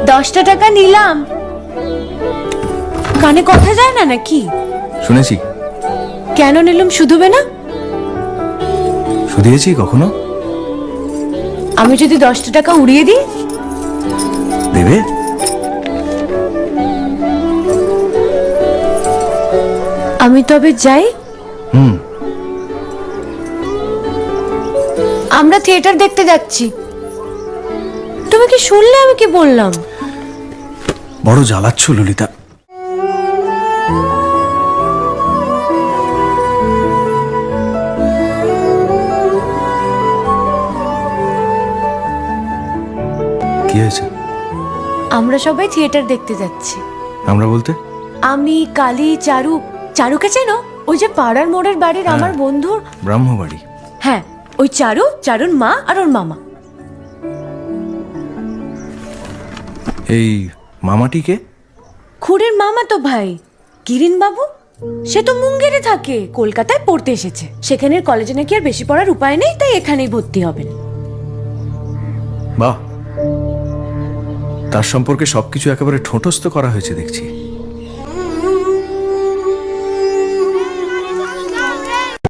10টা টাকা নিলাম। কানে কথা যায় না নাকি? শুনেছি। কেন নিলাম? শুধুবে না? শুধিয়েছি কখনো? আমি যদি 10টা টাকা উড়িয়ে দিই? দেবে? আমি তবে যাই। আমরা থিয়েটার দেখতে যাচ্ছি। তুমি কি শুনলে আমি কি বললাম? বড় জ্বালাচ্ছ ললিতা। কি হয়েছে? আমরা সবাই থিয়েটার দেখতে যাচ্ছি। আমরা বলতে? আমি, কালী, চারু। চারুকে চেনো? ওই যে পাড়ার মোড়ের বাড়ির আমার বন্ধুর ব্রাহ্মবাড়ি। হ্যাঁ, ওই চারু, চারুর মা আর ওর মামা। এই মামাটিকে? খুড়ের মামা তো ভাই, কিরিন বাবু। সে তো মুঙ্গেরে থাকে, কলকাতায় পড়তে এসেছে। সেখানের কলেজে নাকি আর বেশি পড়ার উপায় নেই, তাই এখানেই ভর্তি হবেন। বাহ, তার সম্পর্কে সবকিছু একেবারে ঠোঁটস্থ করা হয়েছে দেখছি।